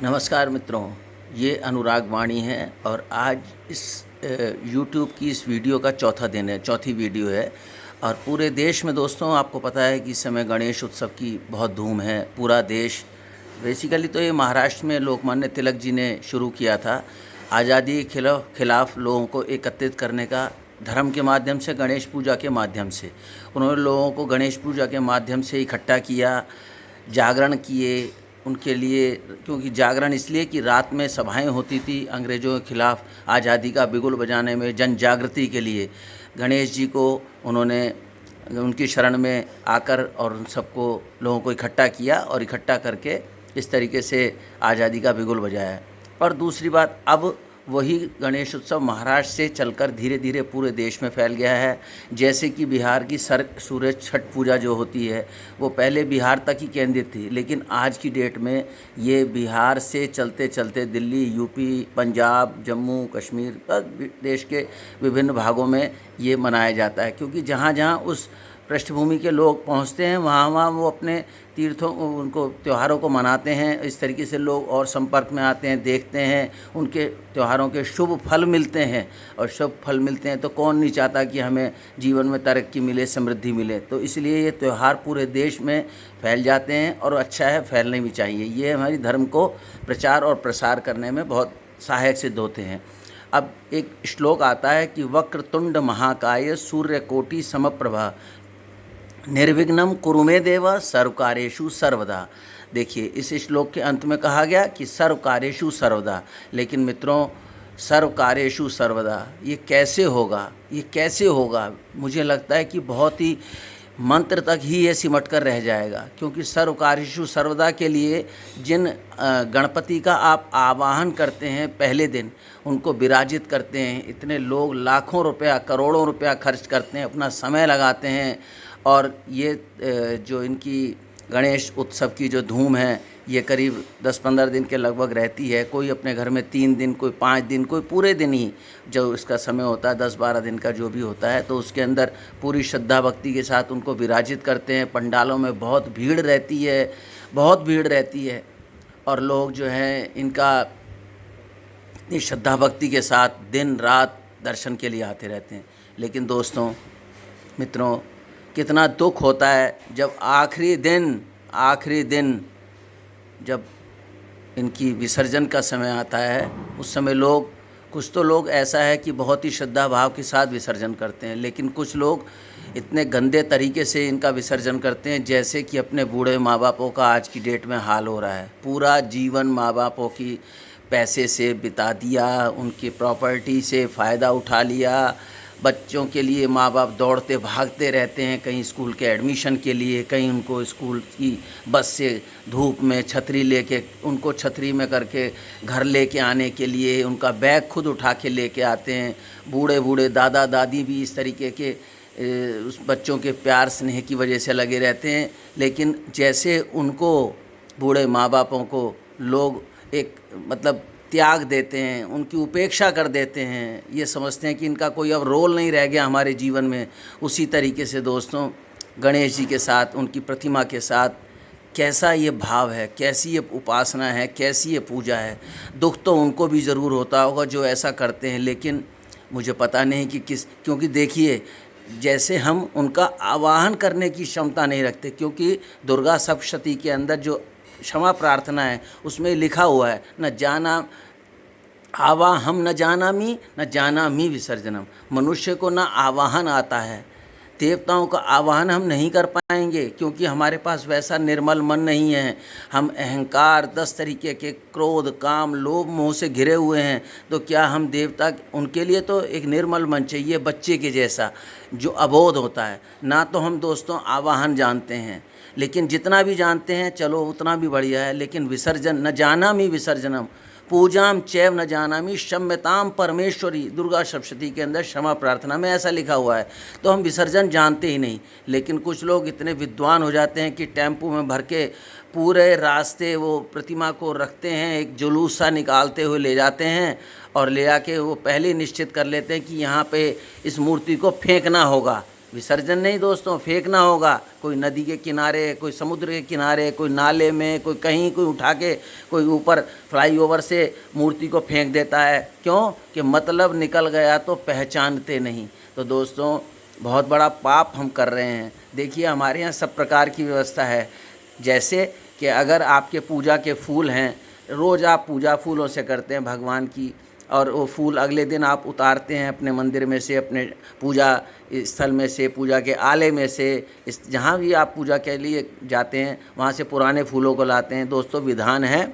नमस्कार मित्रों, ये अनुराग वाणी है और आज इस यूट्यूब की इस वीडियो का चौथा दिन है, चौथी वीडियो है। और पूरे देश में दोस्तों आपको पता है कि इस समय गणेश उत्सव की बहुत धूम है। पूरा देश, बेसिकली तो ये महाराष्ट्र में लोकमान्य तिलक जी ने शुरू किया था। आज़ादी के खिलाफ लोगों को एकत्रित करने का, धर्म के माध्यम से, गणेश पूजा के माध्यम से उन्होंने लोगों को गणेश पूजा के माध्यम से इकट्ठा किया, जागरण किए उनके लिए। क्योंकि जागरण इसलिए कि रात में सभाएं होती थी अंग्रेज़ों के खिलाफ आज़ादी का बिगुल बजाने में, जन जागृति के लिए गणेश जी को उन्होंने उनकी शरण में आकर और उन सबको, लोगों को इकट्ठा किया और इकट्ठा करके इस तरीके से आज़ादी का बिगुल बजाया। पर दूसरी बात, अब वही गणेश उत्सव महाराष्ट्र से चलकर धीरे धीरे पूरे देश में फैल गया है। जैसे कि बिहार की सूरज छठ पूजा जो होती है वो पहले बिहार तक ही केंद्रित थी, लेकिन आज की डेट में ये बिहार से चलते चलते दिल्ली, यूपी, पंजाब, जम्मू कश्मीर, देश के विभिन्न भागों में ये मनाया जाता है। क्योंकि जहाँ जहाँ उस पृष्ठभूमि के लोग पहुँचते हैं वहाँ वहाँ वो अपने तीर्थों, उनको त्योहारों को मनाते हैं। इस तरीके से लोग और संपर्क में आते हैं, देखते हैं, उनके त्योहारों के शुभ फल मिलते हैं। और शुभ फल मिलते हैं तो कौन नहीं चाहता कि हमें जीवन में तरक्की मिले, समृद्धि मिले। तो इसलिए ये त्यौहार पूरे देश में फैल जाते हैं और अच्छा है, फैलने भी चाहिए। ये हमारी धर्म को प्रचार और प्रसार करने में बहुत सहायक सिद्ध होते हैं। अब एक श्लोक आता है कि वक्रतुंड महाकाय सूर्यकोटि समप्रभा निर्विघ्नं कुरु मे देव सर्वकार्येषु सर्वदा। देखिए, इस श्लोक के अंत में कहा गया कि सर्वकार्येषु सर्वदा। लेकिन मित्रों, सर्वकार्येषु सर्वदा ये कैसे होगा? ये कैसे होगा? मुझे लगता है कि बहुत ही मंत्र तक ही ये सिमट कर रह जाएगा। क्योंकि सर्वकार्येषु सर्वदा के लिए जिन गणपति का आप आवाहन करते हैं पहले दिन, उनको विराजित करते हैं, इतने लोग लाखों रुपया, करोड़ों रुपया खर्च करते हैं, अपना समय लगाते हैं। और ये जो इनकी गणेश उत्सव की जो धूम है ये करीब 10-15 दिन के लगभग रहती है। कोई अपने घर में 3 दिन, कोई 5 दिन, कोई पूरे दिन ही जो इसका समय होता है, 10-12 दिन का जो भी होता है, तो उसके अंदर पूरी श्रद्धा भक्ति के साथ उनको विराजित करते हैं। पंडालों में बहुत भीड़ रहती है, बहुत भीड़ रहती है। और लोग जो हैं इनका इतनी श्रद्धा भक्ति के साथ दिन रात दर्शन के लिए आते रहते हैं। लेकिन दोस्तों, मित्रों, कितना दुख होता है जब आखिरी दिन जब इनकी विसर्जन का समय आता है, उस समय लोग, कुछ तो लोग ऐसा है कि बहुत ही श्रद्धा भाव के साथ विसर्जन करते हैं, लेकिन कुछ लोग इतने गंदे तरीके से इनका विसर्जन करते हैं जैसे कि अपने बूढ़े माँ बापों का आज की डेट में हाल हो रहा है। पूरा जीवन माँ बापों की पैसे से बिता दिया, उनकी प्रॉपर्टी से फ़ायदा उठा लिया। बच्चों के लिए माँ बाप दौड़ते भागते रहते हैं, कहीं स्कूल के एडमिशन के लिए, कहीं उनको स्कूल की बस से धूप में छतरी लेके, उनको छतरी में करके घर लेके आने के लिए, उनका बैग खुद उठा के लेके आते हैं। बूढ़े बूढ़े दादा दादी भी इस तरीके के उस बच्चों के प्यार स्नेह की वजह से लगे रहते हैं। लेकिन जैसे उनको, बूढ़े माँ बापों को लोग एक मतलब त्याग देते हैं, उनकी उपेक्षा कर देते हैं, ये समझते हैं कि इनका कोई अब रोल नहीं रह गया हमारे जीवन में। उसी तरीके से दोस्तों, गणेश जी के साथ, उनकी प्रतिमा के साथ कैसा ये भाव है, कैसी ये उपासना है, कैसी ये पूजा है। दुख तो उनको भी ज़रूर होता होगा जो ऐसा करते हैं, लेकिन मुझे पता नहीं कि क्योंकि देखिए, जैसे हम उनका आवाहन करने की क्षमता नहीं रखते। क्योंकि दुर्गा सप्तशती के अंदर जो क्षमा प्रार्थना है उसमें लिखा हुआ है, न जाना आवाहम न जानामि न जानामि विसर्जनम। मनुष्य को न आवाहन आता है, देवताओं का आवाहन हम नहीं कर पाएंगे क्योंकि हमारे पास वैसा निर्मल मन नहीं है। हम अहंकार, 10 तरीके के क्रोध, काम, लोभ, मोह से घिरे हुए हैं। तो क्या हम देवता, उनके लिए तो एक निर्मल मन चाहिए, बच्चे के जैसा जो अबोध होता है। ना तो हम दोस्तों आवाहन जानते हैं, लेकिन जितना भी जानते हैं चलो उतना भी बढ़िया है। लेकिन विसर्जन न जानामि विसर्जनम पूजाम चैव न जानामि क्षम्यताम परमेश्वरी, दुर्गा सप्तशती के अंदर क्षमा प्रार्थना में ऐसा लिखा हुआ है। तो हम विसर्जन जानते ही नहीं। लेकिन कुछ लोग इतने विद्वान हो जाते हैं कि टेम्पो में भर के पूरे रास्ते वो प्रतिमा को रखते हैं, एक जुलूस सा निकालते हुए ले जाते हैं और ले आके वो पहले निश्चित कर लेते हैं कि यहाँ पे इस मूर्ति को फेंकना होगा। विसर्जन नहीं दोस्तों, फेंकना होगा। कोई नदी के किनारे, कोई समुद्र के किनारे, कोई नाले में, कोई कहीं, कोई उठा के कोई ऊपर फ्लाईओवर से मूर्ति को फेंक देता है। क्यों? कि मतलब निकल गया तो पहचानते नहीं। तो दोस्तों बहुत बड़ा पाप हम कर रहे हैं। देखिए हमारे यहाँ सब प्रकार की व्यवस्था है। जैसे कि अगर आपके पूजा के फूल हैं, रोज़ आप पूजा फूलों से करते हैं भगवान की, और वो फूल अगले दिन आप उतारते हैं अपने मंदिर में से, अपने पूजा स्थल में से, पूजा के आले में से, इस जहाँ भी आप पूजा के लिए जाते हैं वहाँ से पुराने फूलों को लाते हैं। दोस्तों विधान है,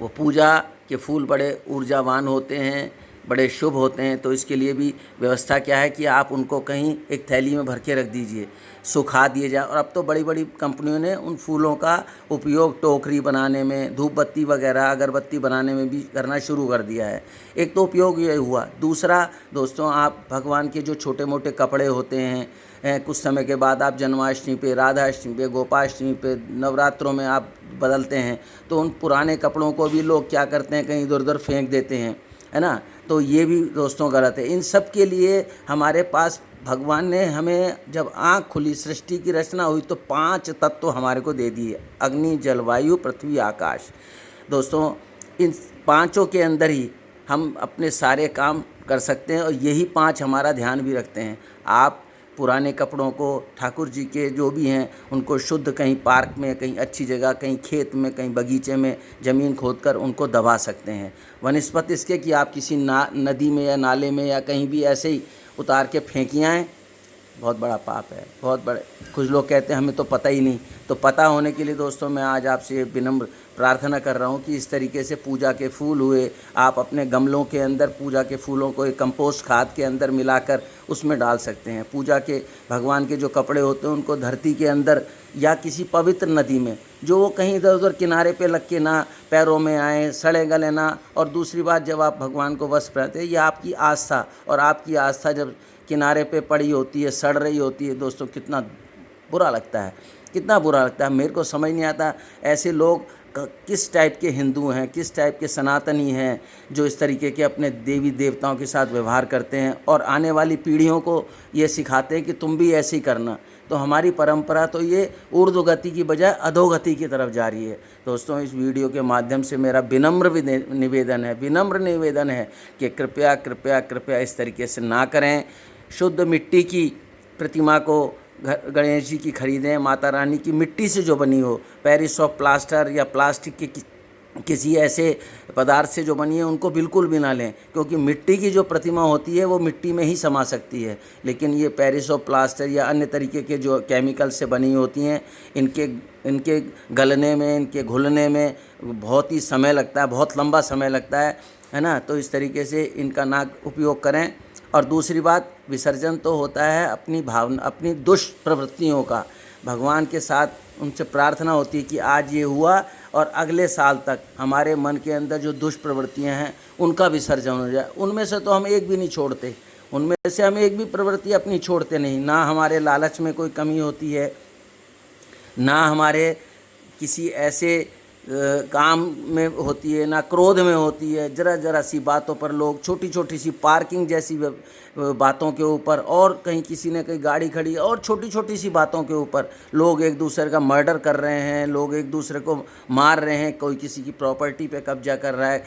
वो पूजा के फूल बड़े ऊर्जावान होते हैं, बड़े शुभ होते हैं। तो इसके लिए भी व्यवस्था क्या है कि आप उनको कहीं एक थैली में भर के रख दीजिए, सुखा दिए जाए। और अब तो बड़ी बड़ी कंपनियों ने उन फूलों का उपयोग टोकरी बनाने में, धूप बत्ती वगैरह, अगरबत्ती बनाने में भी करना शुरू कर दिया है। एक तो उपयोग ये हुआ। दूसरा दोस्तों, आप भगवान के जो छोटे मोटे कपड़े होते हैं, कुछ समय के बाद आप जन्माष्टमी पे, राधाष्टमी पे, गोपाष्टमी पे, नवरात्रों में आप बदलते हैं, तो उन पुराने कपड़ों को भी लोग क्या करते हैं, कहीं इधर उधर फेंक देते हैं, है ना। तो ये भी दोस्तों गलत है। इन सब के लिए हमारे पास भगवान ने हमें जब आँख खुली, सृष्टि की रचना हुई, तो 5 तत्व हमारे को दे दिए: अग्नि, जल, वायु, पृथ्वी, आकाश। दोस्तों इन पांचों के अंदर ही हम अपने सारे काम कर सकते हैं, और यही 5 हमारा ध्यान भी रखते हैं। आप पुराने कपड़ों को, ठाकुर जी के जो भी हैं, उनको शुद्ध कहीं पार्क में, कहीं अच्छी जगह, कहीं खेत में, कहीं बगीचे में ज़मीन खोदकर उनको दबा सकते हैं। वनिस्पत इसके कि आप किसी नदी में या नाले में या कहीं भी ऐसे ही उतार के फेंकी आएँ, बहुत बड़ा पाप है, बहुत बड़े। कुछ लोग कहते हैं हमें तो पता ही नहीं। तो पता होने के लिए दोस्तों मैं आज आपसे विनम्र प्रार्थना कर रहा हूँ कि इस तरीके से पूजा के फूल हुए, आप अपने गमलों के अंदर पूजा के फूलों को एक कंपोस्ट खाद के अंदर मिलाकर उसमें डाल सकते हैं। पूजा के भगवान के जो कपड़े होते हैं उनको धरती के अंदर या किसी पवित्र नदी में, जो वो कहीं इधर उधर किनारे पे लग के ना पैरों में आए, सड़े गले ना। और दूसरी बात, जब आप भगवान को वस्त्र पहनते हैं, ये आपकी आस्था, और आपकी आस्था जब किनारे पे पड़ी होती है, सड़ रही होती है, दोस्तों कितना बुरा लगता है, कितना बुरा लगता है। मेरे को समझ नहीं आता ऐसे लोग किस टाइप के हिंदू हैं, किस टाइप के सनातनी हैं, जो इस तरीके के अपने देवी देवताओं के साथ व्यवहार करते हैं और आने वाली पीढ़ियों को ये सिखाते हैं कि तुम भी ऐसे ही करना। तो हमारी परंपरा तो ये ऊर्ध्वगति की बजाय अधोगति की तरफ जा रही है। दोस्तों इस वीडियो के माध्यम से मेरा विनम्र निवेदन है कि कृपया कृपया कृपया इस तरीके से ना करें। शुद्ध मिट्टी की प्रतिमा को गणेश जी की खरीदें, माता रानी की मिट्टी से जो बनी हो, पेरिस ऑफ प्लास्टर या प्लास्टिक के किसी ऐसे पदार्थ से जो बनी है उनको बिल्कुल भी ना लें, क्योंकि मिट्टी की जो प्रतिमा होती है वो मिट्टी में ही समा सकती है। लेकिन ये पेरिस ऑफ प्लास्टर या अन्य तरीके के जो केमिकल से बनी होती हैं, इनके गलने में, इनके घुलने में बहुत ही समय लगता है, बहुत लंबा समय लगता है ना। तो इस तरीके से इनका ना उपयोग करें। और दूसरी बात, विसर्जन तो होता है अपनी भावना, अपनी दुष्प्रवृत्तियों का। भगवान के साथ उनसे प्रार्थना होती है कि आज ये हुआ और अगले साल तक हमारे मन के अंदर जो दुष्प्रवृत्तियां हैं उनका विसर्जन हो जाए। उनमें से तो हम एक भी नहीं छोड़ते, उनमें से हम एक भी प्रवृत्ति अपनी छोड़ते नहीं। ना हमारे लालच में कोई कमी होती है, ना हमारे किसी ऐसे काम में होती है, ना क्रोध में होती है। ज़रा सी बातों पर लोग, छोटी छोटी सी पार्किंग जैसी बातों के ऊपर, और कहीं किसी ने कहीं गाड़ी खड़ी, और छोटी छोटी सी बातों के ऊपर लोग एक दूसरे का मर्डर कर रहे हैं, लोग एक दूसरे को मार रहे हैं, कोई किसी की प्रॉपर्टी पे कब्जा कर रहा है।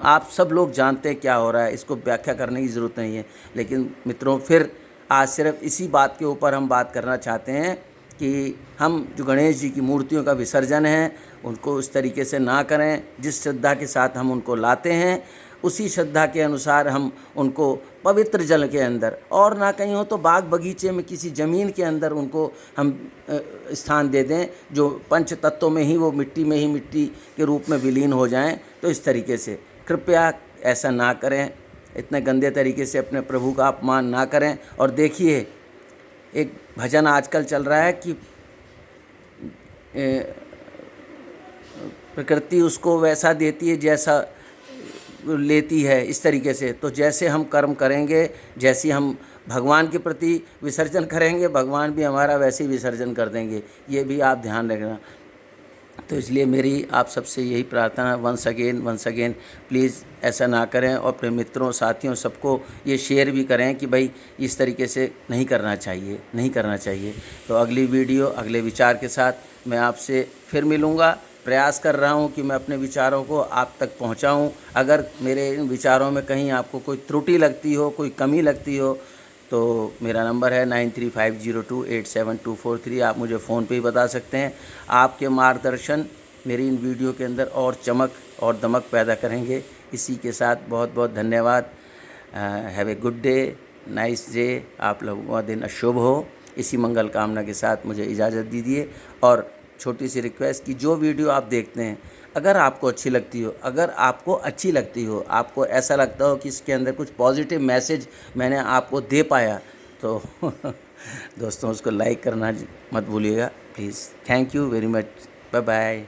आप सब लोग जानते हैं क्या हो रहा है, इसको व्याख्या करने की ज़रूरत नहीं है। लेकिन मित्रों, फिर आज सिर्फ इसी बात के ऊपर हम बात करना चाहते हैं कि हम जो गणेश जी की मूर्तियों का विसर्जन है उनको उस तरीके से ना करें। जिस श्रद्धा के साथ हम उनको लाते हैं उसी श्रद्धा के अनुसार हम उनको पवित्र जल के अंदर, और ना कहीं हो तो बाग बगीचे में किसी ज़मीन के अंदर उनको हम स्थान दे दें, जो पंच तत्वों में ही, वो मिट्टी में ही मिट्टी के रूप में विलीन हो जाएं। तो इस तरीके से कृपया ऐसा ना करें, इतने गंदे तरीके से अपने प्रभु का अपमान ना करें। और देखिए, एक भजन आजकल चल रहा है कि प्रकृति उसको वैसा देती है जैसा लेती है, इस तरीके से। तो जैसे हम कर्म करेंगे, जैसी हम भगवान के प्रति विसर्जन करेंगे, भगवान भी हमारा वैसे ही विसर्जन कर देंगे। ये भी आप ध्यान रखना। तो इसलिए मेरी आप सबसे यही प्रार्थना, वंस अगेन प्लीज़ ऐसा ना करें और अपने मित्रों, साथियों, सबको ये शेयर भी करें कि भाई इस तरीके से नहीं करना चाहिए। तो अगली वीडियो, अगले विचार के साथ मैं आपसे फिर मिलूँगा। प्रयास कर रहा हूँ कि मैं अपने विचारों को आप तक पहुँचाऊँ। अगर मेरे इन विचारों में कहीं आपको कोई त्रुटि लगती हो, कोई कमी लगती हो, तो मेरा नंबर है 9350287243। आप मुझे फ़ोन पे ही बता सकते हैं। आपके मार्गदर्शन मेरी इन वीडियो के अंदर और चमक और दमक पैदा करेंगे। इसी के साथ बहुत बहुत धन्यवाद। Have a good day, nice day. आप लोगों का दिन शुभ हो। इसी मंगल कामना के साथ मुझे इजाज़त दीजिए। और छोटी सी रिक्वेस्ट कि जो वीडियो आप देखते हैं, अगर आपको अच्छी लगती हो, आपको ऐसा लगता हो कि इसके अंदर कुछ पॉजिटिव मैसेज मैंने आपको दे पाया, तो दोस्तों उसको लाइक करना मत भूलिएगा please. Thank you very much. Bye bye.